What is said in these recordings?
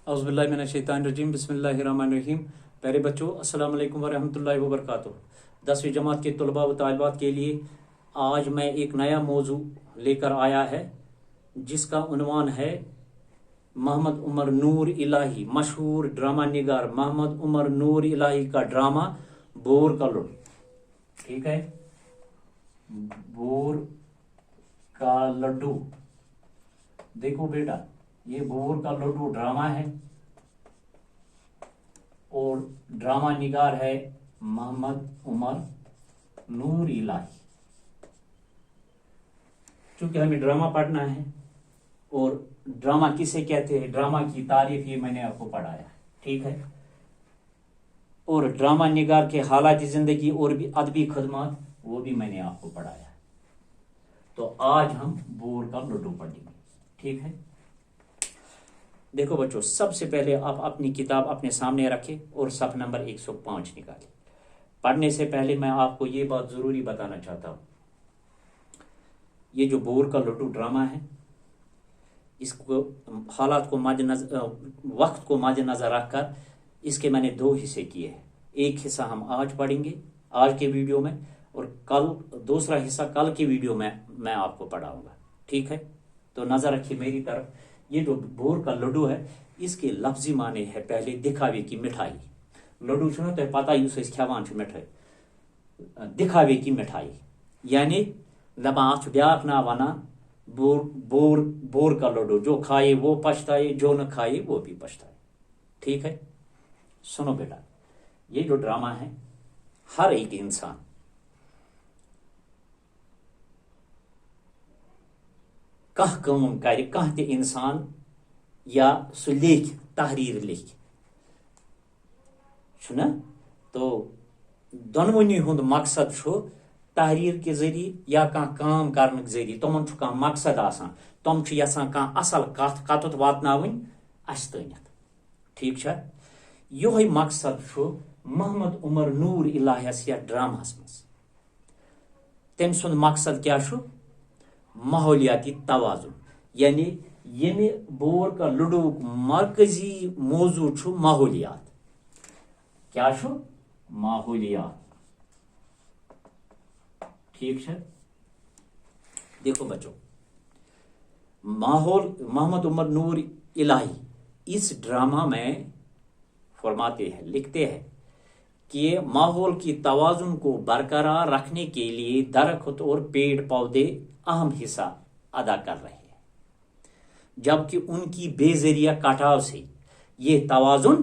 औज़ुबिल्लाहि मिनश्शैतानिर्रजीम बिस्मिल्लाहिर्रहमानिर्रहीम। प्यारे बच्चों, अस्सलाम वालेकुम वरहमतुल्लाहि वबरकातुहू। 10वीं जमात के तलबा व तालिबात के लिए आज मैं एक नया मौजू लेकर आया है जिसका उन्वान है मोहम्मद उमर नूर इलाही, मशहूर ड्रामा निगार मोहम्मद उमर नूर इलाही का ड्रामा बोर का लड्डू। ठीक है, बोर का लड्डू। देखो बेटा, ये बोर का लड्डू ड्रामा है और ड्रामा निगार है मोहम्मद उमर नूर इलाही। चूंकि हमें ड्रामा पढ़ना है और ड्रामा किसे कहते हैं, ड्रामा की तारीफ ये मैंने आपको पढ़ाया है। ठीक है, और ड्रामा निगार के हालात जिंदगी और भी अदबी खदमात वो भी मैंने आपको पढ़ाया है। तो आज हम बोर का लड्डू पढ़ेंगे। ठीक है, देखो बच्चों, सबसे पहले आप अपनी किताब अपने सामने रखें और सफ़ नंबर 105 निकालें। पढ़ने से पहले मैं आपको ये बात ज़रूरी बताना चाहता हूँ, ये जो बोर का लड्डू ड्रामा है, इसको हालात को वक्त को मद्देनज़र रखकर इसके मैंने 2 हिस्से किए हैं। एक हिस्सा हम आज पढ़ेंगे आज के वीडियो में, और कल दूसरा हिस्सा कल की वीडियो में मैं आपको पढ़ाऊँगा। ठीक है, तो नज़र रखिए मेरी तरफ। ये जो बोर का लड्डू है, इसके लफ्जी माने है पहले दिखावे की मिठाई। लड्डू सुनो तो पता ही उसे खेवान मिठाई, दिखावे की मिठाई, यानी दपान ब्याक ना वना बोर बोर बोर का लड्डू, जो खाए वो पछताए, जो न खाए वो भी पछताए। ठीक है, सुनो बेटा, ये जो ड्रामा है, हर एक इंसान कह कम कर कह ते इंसान या सु लेख तहरीर लेख छुना, तो दोनवनी हुंद मकसद छु तहरीर के जरिए या कह काम करने के जरिए तमन छु कह मकसद आसान, तम छु यसान कह असल कत वातनावन अस तनित। ठीक छा, योही मकसद छु मोहम्मद उमर नूर इलाहियस या ड्रामास मस। तम सुंद मकसद क्या छु? माहौलियाती तवाजुन, यानी ये बोर का लड्डू मरकजी मौजू छु माहौलियात। क्या छु? माहौलियात। ठीक है, देखो बच्चों, माहौल मोहम्मद उमर नूर इलाही इस ड्रामा में फरमाते हैं, लिखते हैं कि माहौल की तवाजुन को बरकरार रखने के लिए दरख्त और पेड़ पौधे अहम हिस्सा अदा कर रहे हैं, जबकि उनकी बेजरिया कटाव से ये तवाजुन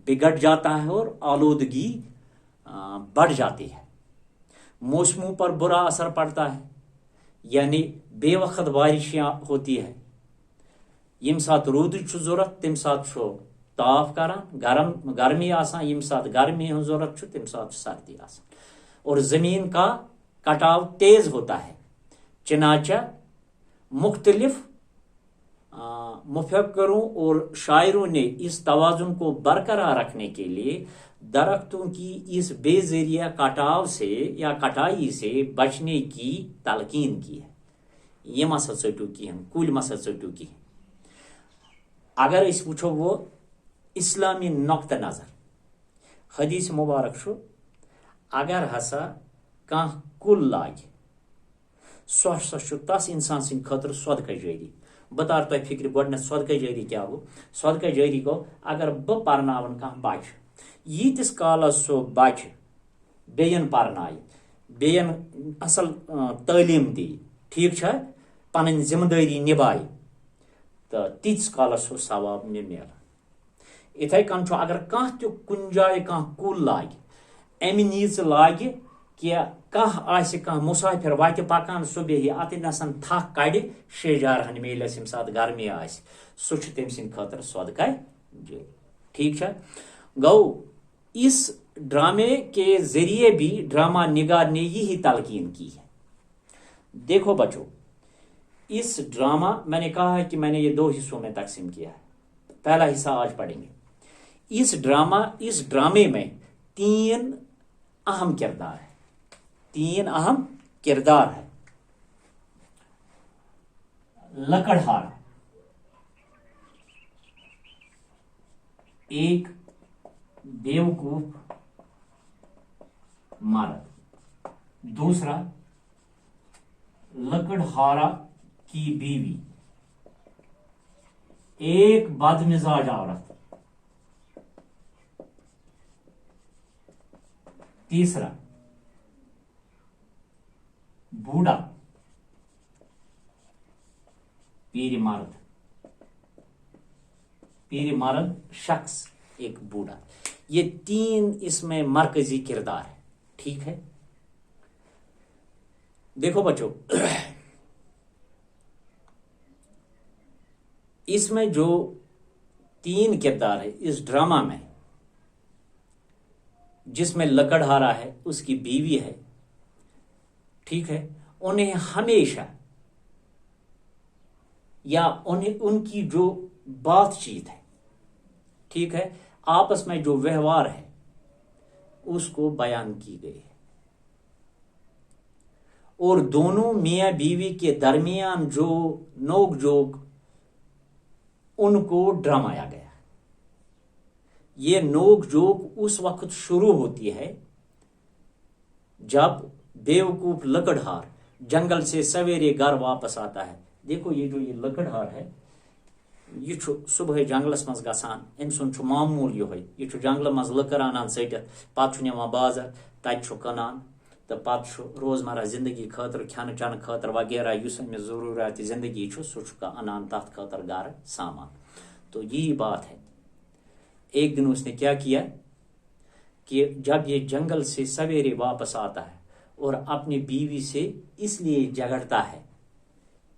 बिगड़ जाता है और आलूदगी बढ़ जाती है। मौसमों पर बुरा असर पड़ता है, यानी बेवक्त बारिशें होती है। यम साथ रूद जरूरत तम साथ ताफ करान, गर्मी आसान, यम साथ गर्मी जरूरत तम साथ सर्दी आसान, और जमीन का कटाव तेज होता है। चनाचा मुख्तलिफ मुफक्करों और शायरों ने इस तवाजुन को बरकरार रखने के लिए दरख्तों की इस बेजरिया कटाव से या कटाई से बचने की तलकीन की है। ये मसल चटू की है, कुल मसल चटू की है। अगर इस पूछो वो इस्लामी नुक्ता नजर हदीस मुबारक छु, अगर हसा कह कुल लागे सह तस इंसान सिंह खतर सदका जारी। बतार तुम फिक्र गोडन सदका जारी क्या गो? सदका जारी गो अगर बह परनावन कह बच, यीतिस कालस सो बच बेयन परनाय, बेयन असल तालीम दी, ठीक छा, पन जिम्मेदारी निभाई, तो तीस कालस सो सवाब मे मिल। इथे कन अगर कह तो कुन जाए कह कुल लागे, अमि नीच लागे कि कह मुसाफिर वत पकान सह बेहि अतनसन थक कड़ शेजारहन मेलस यम साथ गर्मी आस, सह तम सद खतर सदका जारी। ठीक है, गो इस ड्रामे के जरिए भी ड्रामा निगार ने यही तलकीन की है। देखो बच्चों, इस ड्रामा मैंने कहा है कि मैंने ये 2 हिस्सों में तकसीम किया है। पहला हिस्सा आज पढ़ेंगे। इस ड्रामे में 3 अहम किरदार है, 3 अहम किरदार है। लकड़हारा, एक बेवकूफ मर्द, दूसरा लकड़हारा की बीवी, एक बदमिजाज औरत, तीसरा बूढ़ा पीर मर्द शख्स, एक बूढ़ा। ये तीन इसमें मरकजी किरदार है। ठीक है, देखो बच्चों, इसमें जो तीन किरदार है इस ड्रामा में, जिसमें लकड़हारा है, उसकी बीवी है, ठीक है, उन्हें हमेशा या उन्हें उनकी जो बातचीत है, ठीक है, आपस में जो व्यवहार है उसको बयान की गई है, और दोनों मियां बीवी के दरमियान जो नोक जोक उनको ड्रामाया गया। ये नोक जोक उस वक्त शुरू होती है जब बेवकूफ लकड़हार जंगल से सवेरे घर वापस आता है। देखो, ये जो ये लकड़हार है, ये सुबह जंगलस मज गसान, अम सुन मामूल ये जंगल मज लकड़ अनान सटित, पत् निवान बाजार, तत कनान, तो पत् रोजमर्रा जिंदगी खतर खान चन खतर वगैरह युस अमिस जरूरत जिंदगी सह अनान तथ खतर घर सामान। तो यही बात है। एक दिन उसने क्या किया कि जब ये जंगल से सवेरे वापस आता है और अपनी बीवी से इसलिए झगड़ता है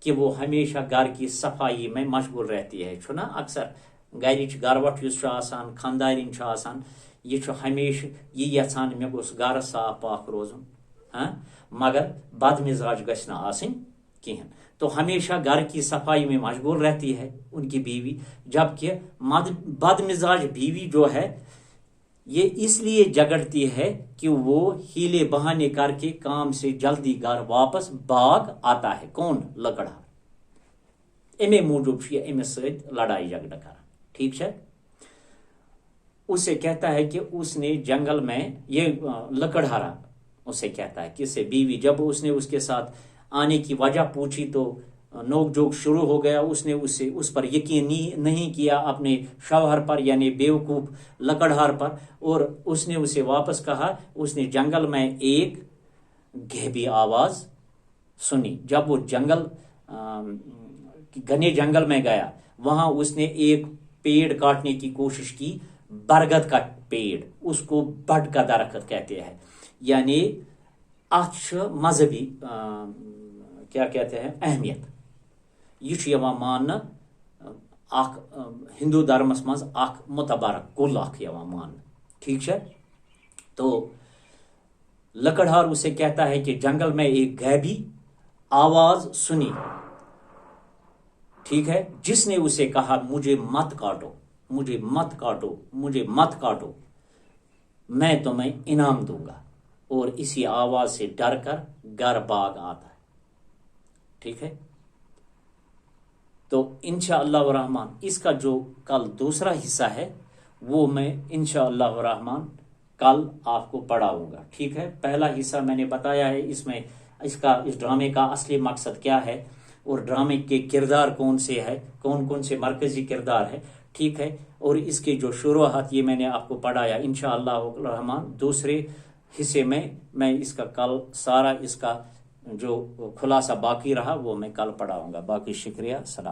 कि वो हमेशा घर की सफाई में मशगूल रहती है। छु ना अक्सर गरिच गरवट युस आसान, खानदारिन आसान, ये हमेशा ये यछान मे गोस घर साफ पाक रोजन, हाँ, मगर बदमिजाज गछ ना आसिन किहन। तो हमेशा घर की सफाई में मशगूल रहती है उनकी बीवी, जबकि बदमिजाज बीवी जो है ये इसलिए झगड़ती है कि वो हीले बहाने करके काम से जल्दी घर वापस भाग आता है। कौन? लकड़हार। एमे मूजूब अमिस सत लड़ाई झगड़ा कर। ठीक है, उसे कहता है कि उसने जंगल में, ये लकड़हारा उसे कहता है कि से बीवी, जब उसने उसके साथ आने की वजह पूछी तो नोक जोक शुरू हो गया। उसने उससे उस पर यकीन नहीं किया, अपने शौहर पर यानी बेवकूफ लकड़हार पर, और उसने उसे वापस कहा। उसने जंगल में एक गहबी आवाज सुनी। जब वो घने जंगल में गया, वहां उसने एक पेड़ काटने की कोशिश की, बरगद का पेड़, उसको बड का दरख्त कहते हैं, यानी मजहबी क्या कहते हैं अहमियत। यह मान हिंदू धर्मस मज मुतबारक कुल मान। ठीक है, तो लकड़हार उसे कहता है कि जंगल में एक गैबी आवाज सुनी, ठीक है, जिसने उसे कहा मुझे मत काटो, मुझे मत काटो, मुझे मत काटो, मैं तुम्हें इनाम दूंगा। और इसी आवाज से डर कर घर भाग आता है। ठीक है, तो इंशाअल्लाह रहमान इसका जो कल दूसरा हिस्सा है वो मैं इंशाअल्लाह रहमान कल आपको पढ़ाऊंगा। ठीक है, पहला हिस्सा मैंने बताया है, इसमें इस ड्रामे का असली मकसद क्या है और ड्रामे के किरदार कौन से है, कौन कौन से मरकजी किरदार है। ठीक है, और इसके जो शुरुआत ये मैंने आपको पढ़ाया। इंशाअल्लाह रहमान दूसरे हिस्से में मैं इसका कल सारा इसका जो खुलासा बाकी रहा वो मैं कल पढ़ाऊंगा। बाकी शुक्रिया, सलाम।